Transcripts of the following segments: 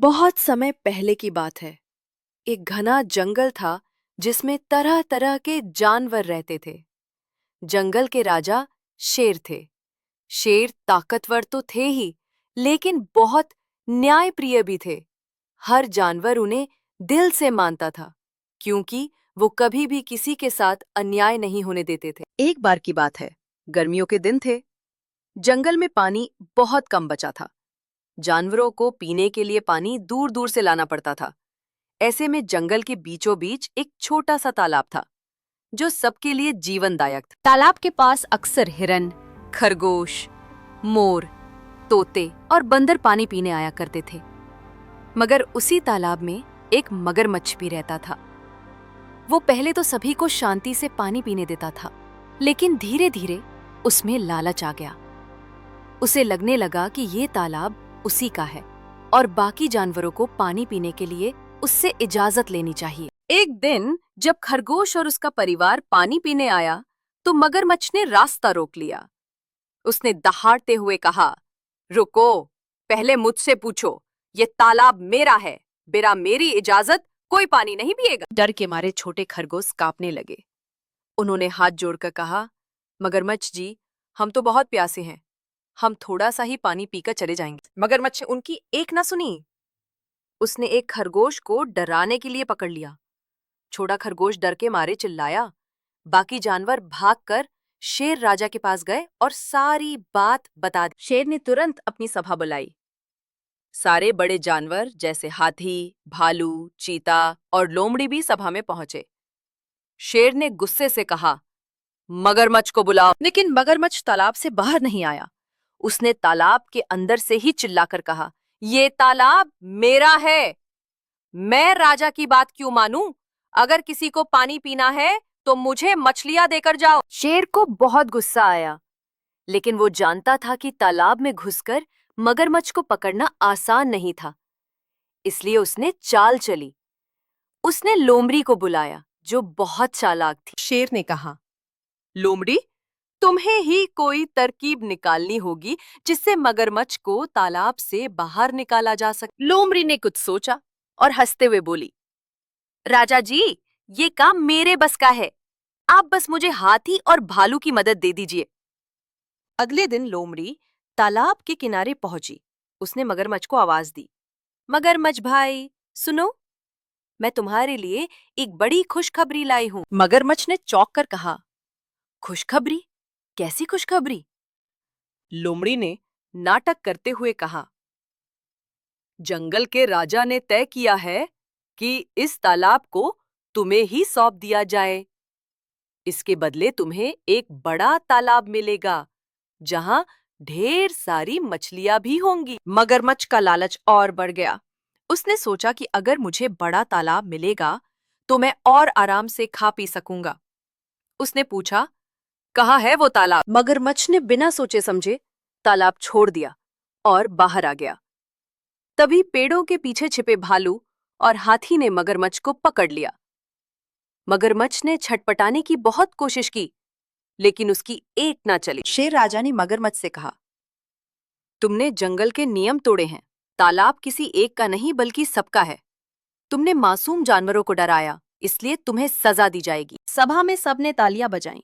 बहुत समय पहले की बात है। एक घना जंगल था जिसमें तरह तरह के जानवर रहते थे। जंगल के राजा शेर थे। शेर ताकतवर तो थे ही, लेकिन बहुत न्यायप्रिय भी थे। हर जानवर उन्हें दिल से मानता था, क्योंकि वो कभी भी किसी के साथ अन्याय नहीं होने देते थे। एक बार की बात है, गर्मियों के दिन थे। जंगल में पानी बहुत कम बचा था। जानवरों को पीने के लिए पानी दूर दूर से लाना पड़ता था। ऐसे में जंगल के बीचों बीच एक छोटा सा तालाब था, जो सबके लिए जीवनदायक था। तालाब के पास अक्सर हिरन, खरगोश, मोर, तोते और बंदर पानी पीने आया करते थे। मगर उसी तालाब में एक मगरमच्छ भी रहता था। वो पहले तो सभी को शांति से पानी पीने देता था, लेकिन धीरे धीरे उसमें लालच आ गया। उसे लगने लगा कि ये तालाब उसी का है और बाकी जानवरों को पानी पीने के लिए उससे इजाजत लेनी चाहिए। एक दिन जब खरगोश और उसका परिवार पानी पीने आया, तो मगरमच्छ ने रास्ता रोक लिया। उसने दहाड़ते हुए कहा, रुको, पहले मुझसे पूछो, ये तालाब मेरा है, बिना मेरी इजाजत कोई पानी नहीं पिएगा। डर के मारे छोटे खरगोश कांपने लगे। उन्होंने हाथ जोड़कर कहा, मगरमच्छ जी, हम तो बहुत प्यासे हैं, हम थोड़ा सा ही पानी पीकर चले जाएंगे। मगरमच्छ उनकी एक ना सुनी। उसने एक खरगोश को डराने के लिए पकड़ लिया। छोटा खरगोश डर के मारे चिल्लाया। बाकी जानवर भागकर शेर राजा के पास गए और सारी बात बता दी। शेर ने तुरंत अपनी सभा बुलाई। सारे बड़े जानवर जैसे हाथी, भालू, चीता और लोमड़ी भी सभा में पहुंचे। शेर ने गुस्से से कहा, मगरमच्छ को बुलाओ। लेकिन मगरमच्छ तालाब से बाहर नहीं आया। उसने तालाब के अंदर से ही चिल्लाकर कहा, ये तालाब मेरा है, मैं राजा की बात क्यों मानूं? अगर किसी को पानी पीना है तो मुझे मछलियां देकर जाओ। शेर को बहुत गुस्सा आया, लेकिन वो जानता था कि तालाब में घुसकर मगरमच्छ को पकड़ना आसान नहीं था। इसलिए उसने चाल चली। उसने लोमड़ी को बुलाया, जो बहुत चालाक थी। शेर ने कहा, लोमड़ी, तुम्हें ही कोई तरकीब निकालनी होगी जिससे मगरमच्छ को तालाब से बाहर निकाला जा सके। लोमड़ी ने कुछ सोचा और हंसते हुए बोली, राजा जी, ये काम मेरे बस का है, आप बस मुझे हाथी और भालू की मदद दे दीजिए। अगले दिन लोमड़ी तालाब के किनारे पहुंची। उसने मगरमच्छ को आवाज दी, मगरमच्छ भाई, सुनो, मैं तुम्हारे लिए एक बड़ी खुशखबरी लाई हूं। मगरमच्छ ने चौंक कर कहा, खुशखबरी? कैसी खुशखबरी? लोमड़ी ने नाटक करते हुए कहा, जंगल के राजा ने तय किया है कि इस तालाब को तुम्हें ही सौंप दिया जाए। इसके बदले तुम्हें एक बड़ा तालाब मिलेगा, जहां ढेर सारी मछलियां भी होंगी। मगरमच्छ का लालच और बढ़ गया। उसने सोचा कि अगर मुझे बड़ा तालाब मिलेगा तो मैं और आराम से खा पी सकूंगा। उसने पूछा, कहाँ है वो तालाब? मगरमच्छ ने बिना सोचे समझे तालाब छोड़ दिया और बाहर आ गया। तभी पेड़ों के पीछे छिपे भालू और हाथी ने मगरमच्छ को पकड़ लिया। मगरमच्छ ने छटपटाने की बहुत कोशिश की, लेकिन उसकी एक ना चली। शेर राजा ने मगरमच्छ से कहा, तुमने जंगल के नियम तोड़े हैं। तालाब किसी एक का नहीं बल्कि सबका है। तुमने मासूम जानवरों को डराया, इसलिए तुम्हें सजा दी जाएगी। सभा में सबने तालियां बजाईं।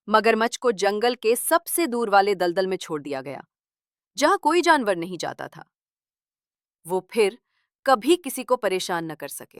मगरमच्छ को जंगल के सबसे दूर वाले दलदल में छोड़ दिया गया, जहां कोई जानवर नहीं जाता था। वो फिर कभी किसी को परेशान न कर सके।